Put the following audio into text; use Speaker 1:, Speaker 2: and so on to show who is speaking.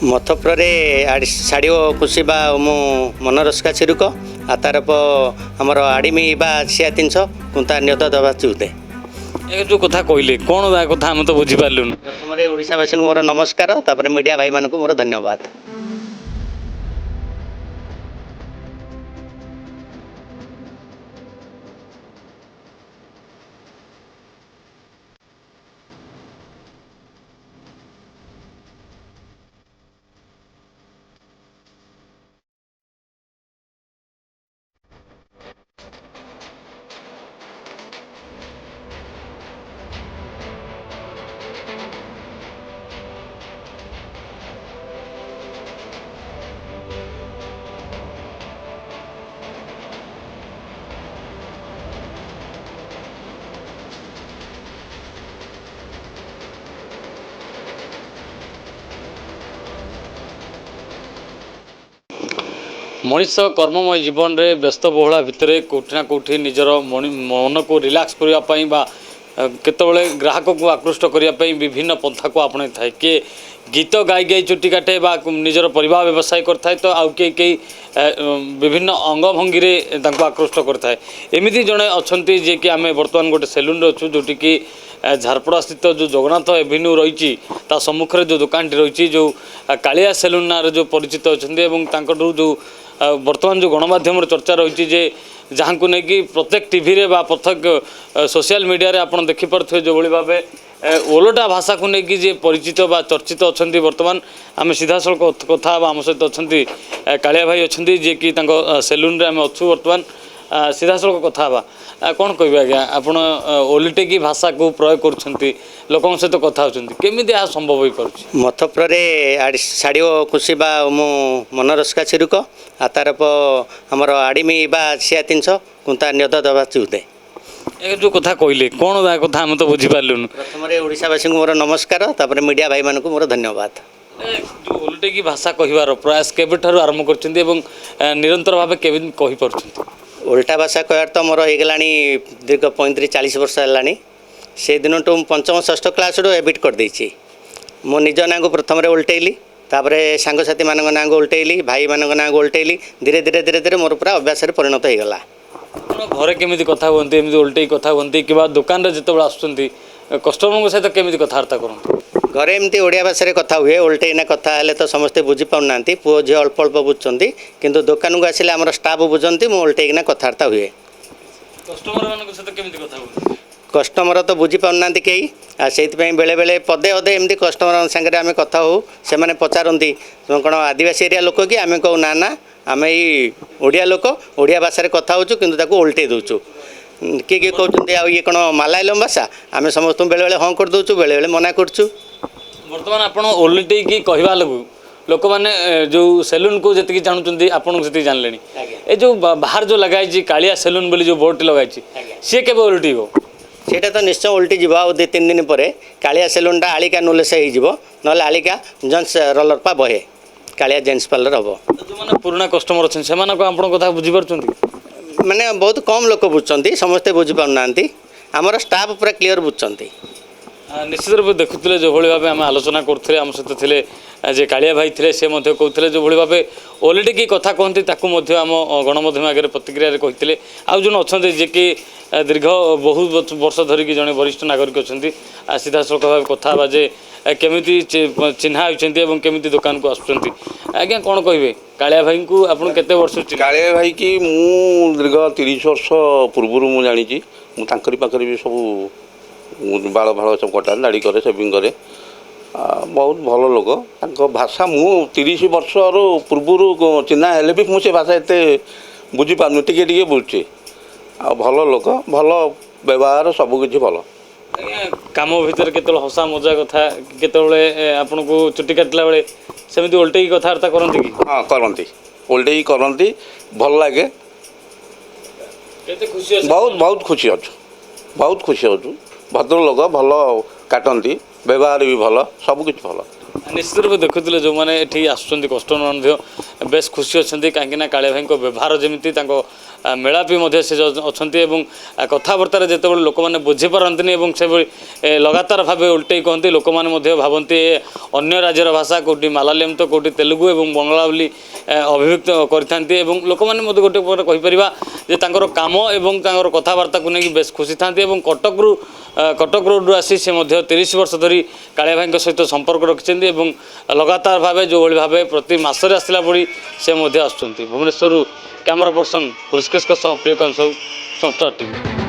Speaker 1: ମଥପୁରରେ ଶାଢ଼ୀ ଖୁସି ବା ମୁଁ ମନରସ୍କା ଚିରୁକ ଆତାରପ ଆମର ଆଡ଼ିମି ବା ସିଆ ତିନିଶ କୁନ୍ତା ନିୟତ ଦେବା ଚୁତେ
Speaker 2: ଏ ଯେଉଁ କଥା କହିଲେ କ'ଣ ତା କଥା ଆମେ ତ ବୁଝିପାରିଲୁନି।
Speaker 1: ପ୍ରଥମରେ ଓଡ଼ିଶାବାସୀଙ୍କୁ ମୋର ନମସ୍କାର, ତାପରେ ମିଡ଼ିଆ ଭାଇମାନଙ୍କୁ ମୋର ଧନ୍ୟବାଦ।
Speaker 2: ମଣିଷ କର୍ମମୟ ଜୀବନରେ ବ୍ୟସ୍ତବହୁଳ ଭିତରେ କେଉଁଠି ନା କେଉଁଠି ନିଜର ମନକୁ ରିଲାକ୍ସ କରିବା ପାଇଁ ବା କେତେବେଳେ ଗ୍ରାହକକୁ ଆକୃଷ୍ଟ କରିବା ପାଇଁ ବିଭିନ୍ନ ପନ୍ଥାକୁ ଆପଣେଇଥାଏ। କିଏ ଗୀତ ଗାଇ ଗାଇ ଚୁଟି କାଟେ ବା ନିଜର ପରିବାର ବ୍ୟବସାୟ କରିଥାଏ, ତ ଆଉ କେହି ବିଭିନ୍ନ ଅଙ୍ଗଭଙ୍ଗୀରେ ତାଙ୍କୁ ଆକୃଷ୍ଟ କରିଥାଏ। ଏମିତି ଜଣେ ଅଛନ୍ତି ଯିଏକି ଆମେ ବର୍ତ୍ତମାନ ଗୋଟେ ସେଲୁନରେ ଅଛୁ, ଯେଉଁଠିକି ଝାରପଡ଼ା ସ୍ଥିତ ଯେଉଁ ଜଗନ୍ନାଥ ଏଭିନ୍ୟୁ ରହିଛି ତା ସମ୍ମୁଖରେ ଯେଉଁ ଦୋକାନଟି ରହିଛି, ଯେଉଁ କାଳିଆ ସେଲୁନ ନାଁରେ ଯେଉଁ ପରିଚିତ ଅଛନ୍ତି ଏବଂ ତାଙ୍କଠୁ ଯେଉଁ ବର୍ତ୍ତମାନ ଯେଉଁ ଗଣମାଧ୍ୟମରେ ଚର୍ଚ୍ଚା ରହିଛି ଯେ ଯାହାଙ୍କୁ ନେଇକି ପ୍ରତ୍ୟେକ ଟିଭିରେ ବା ପ୍ରତ୍ୟେକ ସୋସିଆଲ ମିଡ଼ିଆରେ ଆପଣ ଦେଖିପାରୁଥିବେ ଯେଉଁଭଳି ଭାବେ ଓଲଟା ଭାଷାକୁ ନେଇକି ଯେ ପରିଚିତ ବା ଚର୍ଚ୍ଚିତ ଅଛନ୍ତି। ବର୍ତ୍ତମାନ ଆମେ ସିଧାସଳଖ କଥା ହେବା, ଆମ ସହିତ ଅଛନ୍ତି କାଳିଆ ଭାଇ ଅଛନ୍ତି ଯିଏକି ତାଙ୍କ ସେଲୁନରେ ଆମେ ଅଛୁ ବର୍ତ୍ତମାନ ସିଧାସଳଖ କଥା ହେବା। କ'ଣ କହିବେ ଆଜ୍ଞା, ଆପଣ ଓଲଟେକି ଭାଷାକୁ ପ୍ରୟୋଗ କରୁଛନ୍ତି, ଲୋକଙ୍କ ସହିତ କଥା ହେଉଛନ୍ତି, କେମିତି ଏହା ସମ୍ଭବ ହୋଇପାରୁଛି?
Speaker 1: ମଥପୁରରେ ଶାଢ଼ୀ ଖୁସି ବା ମୁଁ ମନରସ୍କା ଚିରୁକ ଆତାରପ ଆମର ଆଡ଼ିମି ବା ସିଆ ତିନିଶ କୁନ୍ତା ନିୟତ ଦେବା ଚୁତେ
Speaker 2: ଏ ଯେଉଁ କଥା କହିଲେ କ'ଣ ତା କଥା ଆମେ ତ ବୁଝିପାରିଲୁନି।
Speaker 1: ପ୍ରଥମରେ ଓଡ଼ିଶାବାସୀଙ୍କୁ ମୋର ନମସ୍କାର, ତାପରେ ମିଡ଼ିଆ ଭାଇମାନଙ୍କୁ ମୋର ଧନ୍ୟବାଦ।
Speaker 2: ଯେଉଁ ଓଲଟେକି ଭାଷା କହିବାର ପ୍ରୟାସ କେବେଠାରୁ ଆରମ୍ଭ କରିଛନ୍ତି ଏବଂ ନିରନ୍ତର ଭାବେ କେମିତି କହିପାରୁଛନ୍ତି?
Speaker 1: ଓଲଟା ଭାଷା କହିବାର ତ ମୋର ହେଇଗଲାଣି ଦୀର୍ଘ 35-40 ବର୍ଷ ହେଲାଣି। ସେଦିନଠୁ ମୁଁ ପଞ୍ଚମ ଷଷ୍ଠ କ୍ଲାସ୍ରୁ ଏବିଟ୍ କରିଦେଇଛି। ମୋ ନିଜ ନାଁକୁ ପ୍ରଥମରେ ଓଲଟେଇଲି, ତାପରେ ସାଙ୍ଗସାଥିମାନଙ୍କ ନାଁକୁ ଓଲଟେଇଲି, ଭାଇମାନଙ୍କ ନାଁକୁ ଓଲଟେଇଲି। ଧୀରେ ଧୀରେ ମୋର ପୁରା ଅଭ୍ୟାସରେ ପରିଣତ ହୋଇଗଲା।
Speaker 2: ଆପଣ ଘରେ କେମିତି କଥା ହୁଅନ୍ତି, ଏମିତି ଓଲଟେଇ କଥା ହୁଅନ୍ତି କିମ୍ବା ଦୋକାନରେ ଯେତେବେଳେ ଆସୁଛନ୍ତି କଷ୍ଟମରଙ୍କ ସହିତ କେମିତି କଥାବାର୍ତ୍ତା କରନ୍ତି?
Speaker 1: ଘରେ ଏମିତି ଓଡ଼ିଆ ଭାଷାରେ କଥା ହୁଏ, ଓଲଟେଇନା କଥା ହେଲେ ତ ସମସ୍ତେ ବୁଝିପାରୁନାହାନ୍ତି, ପୁଅ ଝିଅ ଅଳ୍ପ ଅଳ୍ପ ବୁଝୁଛନ୍ତି, କିନ୍ତୁ ଦୋକାନକୁ ଆସିଲେ ଆମର ଷ୍ଟାଫ୍ ବୁଝନ୍ତି, ମୁଁ ଓଲଟେଇକିନା କଥାବାର୍ତ୍ତା ହୁଏ।
Speaker 2: କଷ୍ଟମରମାନଙ୍କ ସହିତ କେମିତି କଥା ହୁଅନ୍ତି?
Speaker 1: କଷ୍ଟମର ତ ବୁଝିପାରୁନାହାନ୍ତି କେହି, ଆଉ ସେଇଥିପାଇଁ ବେଳେବେଳେ ପଦେ ଅଧେ ଏମିତି କଷ୍ଟମରଙ୍କ ସାଙ୍ଗରେ ଆମେ କଥା ହେଉ। ସେମାନେ ପଚାରନ୍ତି କ'ଣ ଆଦିବାସୀ ଏରିଆ ଲୋକ କି? ଆମେ କହୁ ନା ଆମେ ଏଇ ଓଡ଼ିଆ ଲୋକ, ଓଡ଼ିଆ ଭାଷାରେ କଥା ହେଉଛୁ, କିନ୍ତୁ ତାକୁ ଓଲଟେଇ ଦେଉଛୁ। କିଏ କହୁଛନ୍ତି ଆଉ ଇଏ କ'ଣ ମାଲାୟାଲମ ଭାଷା? ଆମେ ସମସ୍ତଙ୍କୁ ବେଳେବେଳେ ହଁ କରିଦେଉଛୁ, ବେଳେବେଳେ ମନା କରୁଛୁ।
Speaker 2: ବର୍ତ୍ତମାନ ଆପଣ ଓଲଟେଇକି କହିବା ଲୋକମାନେ ଯେଉଁ ସେଲୁନକୁ ଯେତିକି ଜାଣୁଛନ୍ତି ଆପଣଙ୍କୁ ସେତିକି ଜାଣିଲେଣି। ଏ ଯେଉଁ ବାହାର ଯେଉଁ ଲଗାଇଛି କାଳିଆ ସେଲୁନ ବୋଲି ଯେଉଁ ବୋର୍ଡ଼ଟି ଲଗାଇଛି, ସିଏ କେବେ ଓଲଟିବ?
Speaker 1: ସେଇଟା ତ ନିଶ୍ଚୟ ଓଲଟିଯିବ। ଆଉ 2-3 ଦିନ ପରେ କାଳିଆ ସେଲୁନଟା ଆଳିକା ନୁଲେସ ହେଇଯିବ, ନହେଲେ ଆଳିକା ଜେଣ୍ଟସ୍ ରୋଲର ପା ବହେ, କାଳିଆ ଜେଣ୍ଟସ୍ ପାର୍ଲର ହେବ।
Speaker 2: ଯେଉଁମାନେ ପୁରୁଣା କଷ୍ଟମର ଅଛନ୍ତି ସେମାନଙ୍କ ଆପଣଙ୍କ କଥା ବୁଝିପାରୁଛନ୍ତି?
Speaker 1: ମାନେ ବହୁତ କମ୍ ଲୋକ ବୁଝୁଛନ୍ତି, ସମସ୍ତେ ବୁଝିପାରୁନାହାନ୍ତି। ଆମର ଷ୍ଟାଫ୍ ପୁରା କ୍ଲିଅର ବୁଝୁଛନ୍ତି।
Speaker 2: ନିଶ୍ଚିତ ରୂପେ ଦେଖୁଥିଲେ ଯେଉଁଭଳି ଭାବେ ଆମେ ଆଲୋଚନା କରୁଥିଲେ, ଆମ ସହିତ ଥିଲେ ଯେ କାଳିଆ ଭାଇ ଥିଲେ, ସେ ମଧ୍ୟ କହୁଥିଲେ ଯେଉଁଭଳି ଭାବେ ଓଲଟିକି କଥା କହନ୍ତି ତାକୁ ମଧ୍ୟ ଆମ ଗଣମାଧ୍ୟମ ଆଗରେ ପ୍ରତିକ୍ରିୟାରେ କହିଥିଲେ। ଆଉ ଜଣେ ଅଛନ୍ତି ଯିଏକି ଦୀର୍ଘ ବହୁ ବର୍ଷ ଧରିକି ଜଣେ ବରିଷ୍ଠ ନାଗରିକ ଅଛନ୍ତି, ସିଧାସଳଖ ଭାବେ କଥା ହେବା ଯେ କେମିତି ଚିହ୍ନା ହେଉଛନ୍ତି ଏବଂ କେମିତି ଦୋକାନକୁ ଆସୁଛନ୍ତି। ଆଜ୍ଞା କ'ଣ କହିବେ କାଳିଆ ଭାଇଙ୍କୁ? ଆପଣ କେତେ ବର୍ଷ?
Speaker 3: କାଳିଆ ଭାଇକି ମୁଁ ଦୀର୍ଘ 30 ବର୍ଷ ପୂର୍ବରୁ ମୁଁ ଜାଣିଛି। ମୁଁ ତାଙ୍କରି ପାଖରେ ବି ସବୁ ବାଳ ସବୁ କଟା ଦାଢ଼ି କରେ, ସେଭିଂ କରେ। ବହୁତ ଭଲ ଲୋକ। ତାଙ୍କ ଭାଷା ମୁଁ 30 ବର୍ଷରୁ ପୂର୍ବରୁ ଚିହ୍ନା ହେଲେ ବି ମୁଁ ସେ ଭାଷା ଏତେ ବୁଝିପାରୁନି, ଟିକେ ବୁଝୁଛି। ଆଉ ଭଲ ଲୋକ, ଭଲ ବ୍ୟବହାର, ସବୁକିଛି ଭଲ।
Speaker 2: ଆଜ୍ଞା କାମ ଭିତରେ କେତେବେଳେ ହସା ମଜା କଥା, କେତେବେଳେ ଆପଣଙ୍କୁ ଚୁଟି କାଟିଲା ବେଳେ ସେମିତି ଓଲଟେଇକି କଥାବାର୍ତ୍ତା କରନ୍ତି କି?
Speaker 3: ହଁ କରନ୍ତି, ଓଲଟେଇକି କରନ୍ତି, ଭଲ ଲାଗେ।
Speaker 2: କେତେ ଖୁସି ଅଛି?
Speaker 3: ବହୁତ ଖୁସି ଅଛୁ, ବହୁତ ଖୁସି ଅଛୁ। ଭଦ୍ରଲୋକ, ଭଲ କାଟନ୍ତି, ବ୍ୟବହାର ବି ଭଲ, ସବୁକିଛି ଭଲ।
Speaker 2: ନିଶ୍ଚିତ ରୂପେ ଦେଖୁଥିଲେ ଯେଉଁମାନେ ଏଠି ଆସୁଛନ୍ତି କଷ୍ଟମର ମଧ୍ୟ ବେଶ ଖୁସି ଅଛନ୍ତି, କାହିଁକିନା କାଳିଆ ଭାଇଙ୍କ ବ୍ୟବହାର ଯେମିତି, ତାଙ୍କ ମେଳାପି ମଧ୍ୟ ସେ ଅଛନ୍ତି ଏବଂ କଥାବାର୍ତ୍ତାରେ ଯେତେବେଳେ ଲୋକମାନେ ବୁଝିପାରନ୍ତିନି ଏବଂ ସେଭଳି ଲଗାତାର ଭାବେ ଓଲଟେଇ କହନ୍ତି ଲୋକମାନେ ମଧ୍ୟ ଭାବନ୍ତି ଅନ୍ୟ ରାଜ୍ୟର ଭାଷା କେଉଁଠି ମାଲାୟାଲମ ତ କେଉଁଠି ତେଲୁଗୁ ଏବଂ ବଙ୍ଗଳା ବୋଲି ଅଭିବ୍ୟକ୍ତ କରିଥାନ୍ତି ଏବଂ ଲୋକମାନେ ମଧ୍ୟ ଗୋଟେ ପ୍ରକାର କହିପାରିବା ଯେ ତାଙ୍କର କାମ ଏବଂ ତାଙ୍କର କଥାବାର୍ତ୍ତାକୁ ନେଇକି ବେଶ ଖୁସି ଥାନ୍ତି ଏବଂ କଟକ ରୋଡ଼ରୁ ଆସି ସେ ମଧ୍ୟ 30 ବର୍ଷ ଧରି କାଳିଆ ଭାଇଙ୍କ ସହିତ ସମ୍ପର୍କ ରଖିଛନ୍ତି ଏବଂ ଲଗାତାର ଭାବେ ଯେଉଁଭଳି ଭାବେ ପ୍ରତି ମାସରେ ଆସିଲା ଭଳି ସେ ମଧ୍ୟ ଆସୁଛନ୍ତି। ଭୁବନେଶ୍ୱରରୁ କ୍ୟାମେରା ପର୍ସନ ହୃଷିକେଶଙ୍କ ସହ ପ୍ରିୟକାନ୍ତ ସାହୁ, ସଂସ୍କାର ଟିଭି।